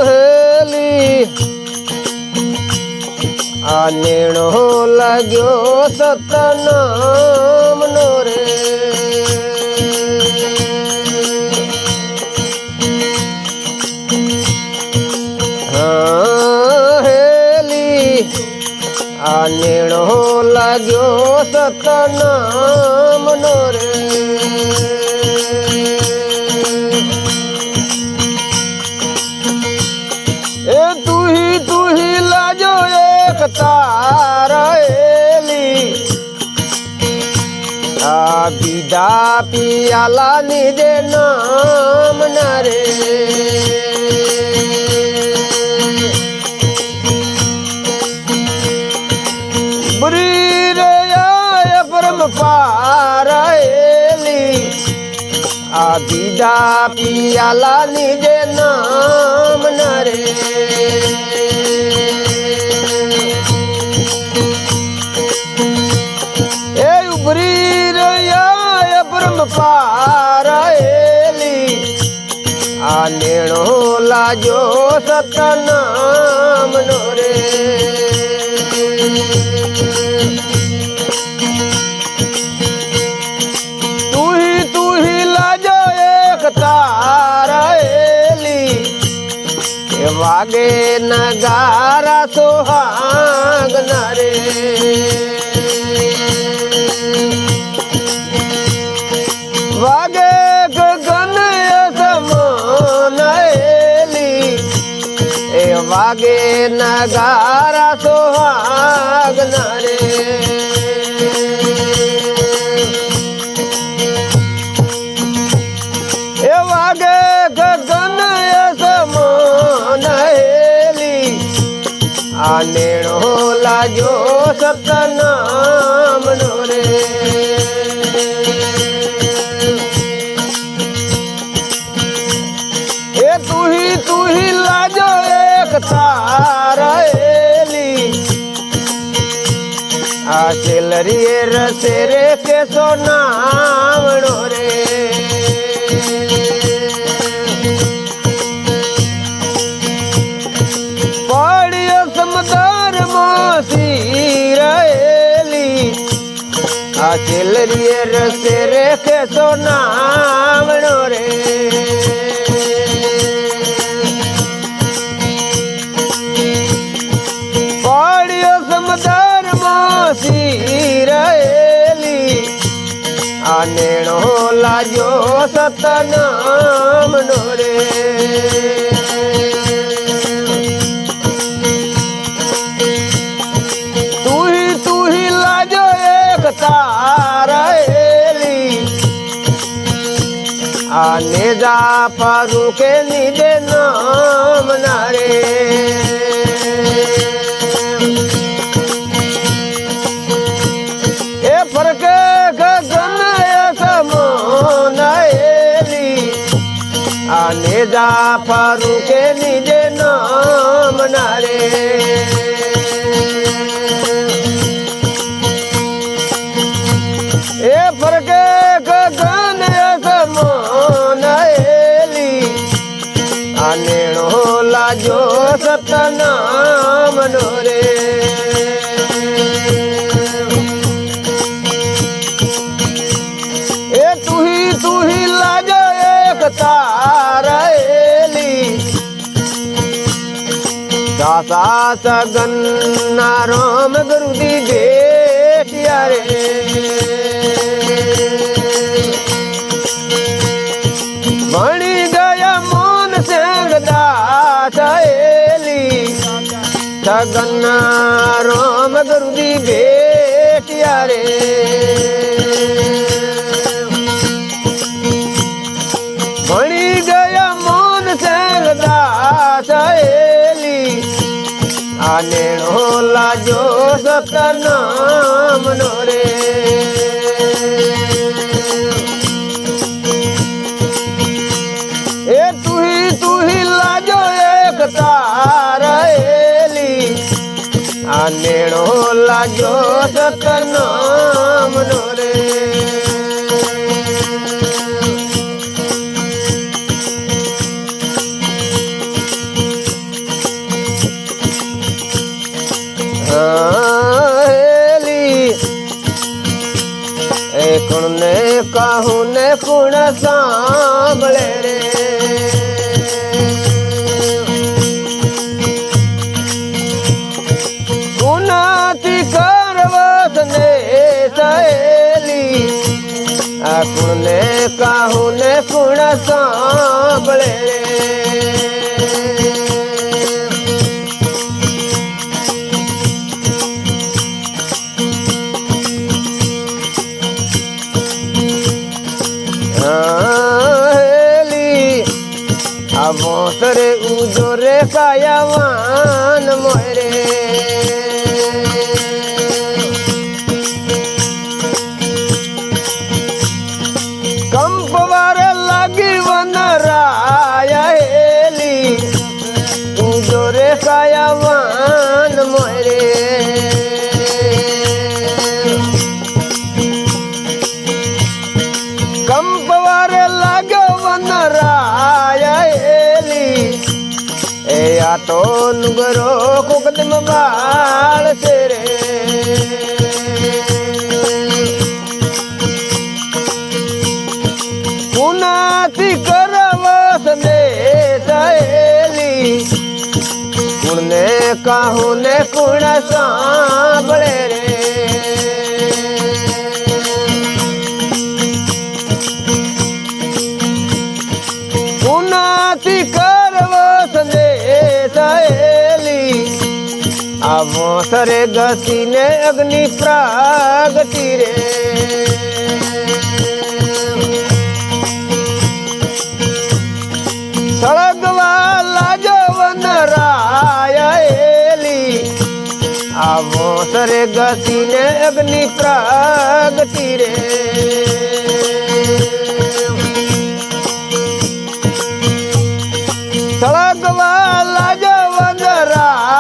heli आ नेणो लाग्यो Satnam no रे आ नेणो लाग्यो सतनाम नो रे ए तू ही लाजो एक तारेली आ बीदा पियाला निजे नाम न रे पारेली आ बीदा पियाला निजे नाम न रे ए उभरी रया ब्रह्म पारेली आ नेणो लाजो सतनाम नो रे तारेली वागे नगारा सोहाग नरे वागे गगन समनेली ए वागे नगारा सोहाग नरे वागे गगन समनेली आ नेणो लाजो सतनाम नो रे ए तू ही लाजो एक तारेली आ सेलरी रसेरे के सो नाम नो रे समदार मासी रहेली आ चिलरी रसे रेखे सो नाम नो रे पहाड़ियो समदार मासी रहेली आ नेणो लाजो सतनाम नो रे तारेली आने जा पारू के निजे नाम नारे ए फरक गगन समनेली आने जा पारू के निजे नाम नारे ए फरक गगन समनेली आ नेणो लाजो सतनाम नो रे ए तू ही लाजो एक तारेली दासा सगन राम गुरु दी बेटिया रे मणि गया मोन सिंह दासेली सगन राम गुरु दी बेटिया रे मणि गया मोन सिंह दासेली आ नेणो लाजो सतनाम नो रे ए तू ही लाजो एक तारेली आ नेणो लाजो सतनाम नो रे कुणने काहू ने कुण सांभळे मोसरे उजोरे कायावान मोरे कंपवार लागी वन राया हेली उजोरे कायावान मोरे कंपवार लागो वन राया या तो नुगरो कुकदम बाल तेरे कुनाती करवस ने सहेली कुणने काहू ने कुण सांभळे रे कुनाती करवस ने मोसरे गसी ने अग्नि प्रागटी रे सड़गवा लाजो वन राया हेली मोसरे गसी ने अग्नि प्रागटी रे सड़गवा लाजो वन राया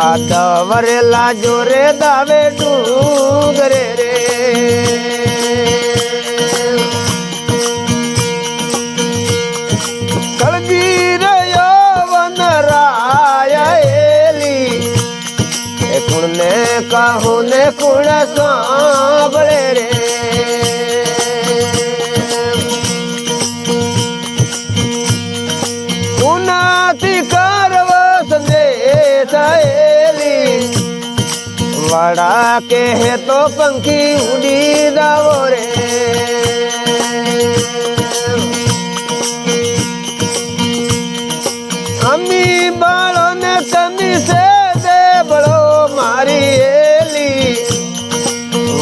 आदवरेला जोरे दावे डूंगरे रे कलगीर वन राया हेली कुणने काहू ने कुण सांभळे रे कुनाती करवस ने वड़ा के है तो पंखी उड़ी दावो रे अम्मी बालो ने तमी से दे बड़ो मारी हेली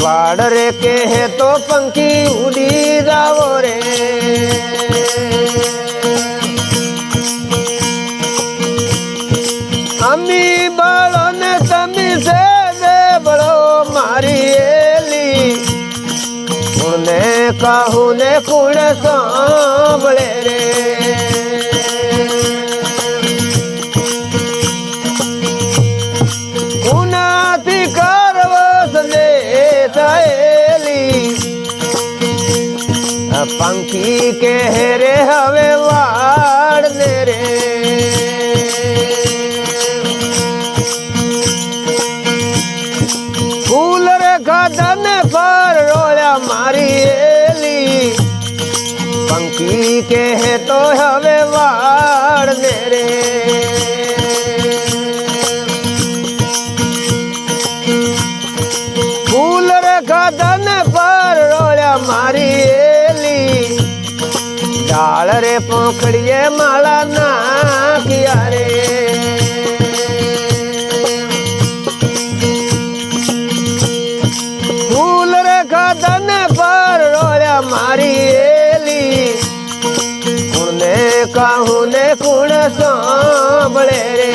वाड़ रे के है तो पंखी उड़ी दावो रे अम्मी बालो ने तमी से बड़ो मारी हेली कुणने काहू ने कुण सांभळे रे कुनाती करवस ने सहेली पंखी के हेरे हवे वाड़ ने रे धन पर रोया मारी हेली पंखी के है तो हवे वाड़ मेरे फूल रखा धन पर रोया मारी हेली डाल रे पोखड़िए माला ना किया रे धन पर रोया मारी हेली कुणने काहू ने कुण सांभळे रे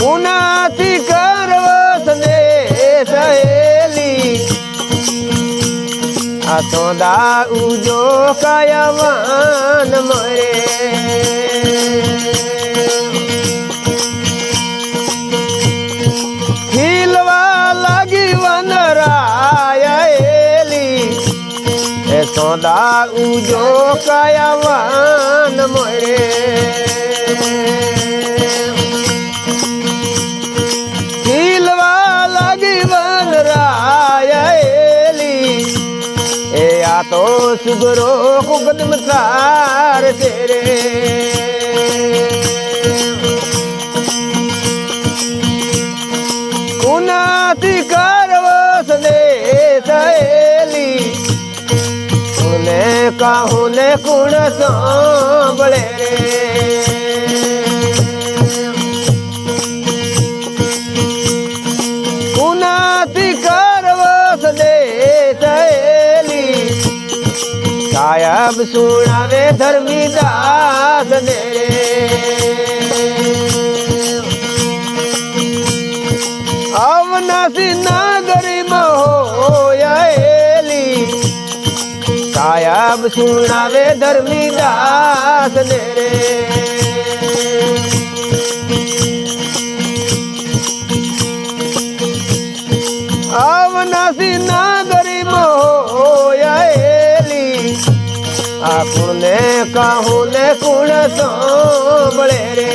कुनाती करवस ने सहेली आतोदा उजो कायावान मरे सौदा उजो कायावान मोरे खिलवा लगी वन राया हेली ए आ तो सुगरो कुकदम सार तेरे કાહું ને કુણ સાંભળે રે કુનાથી કરવસ દે થયેલી સાહેબ સુણાવે ધર્મીદાસ ને અવનાસી નાગરીમાં હોયાએલી સાહેબ સુણાવે ધર્મીદાસ ને અવનાસી નાગરીમાં હોયાએલી આ કુણને કાહું ને કુણ સાંભળે રે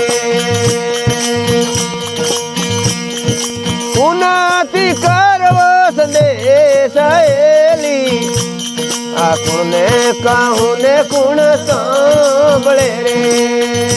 કુનાથી કરવસ દે સહેલી આ કુણને કાહું ને કુણ સાંભળે રે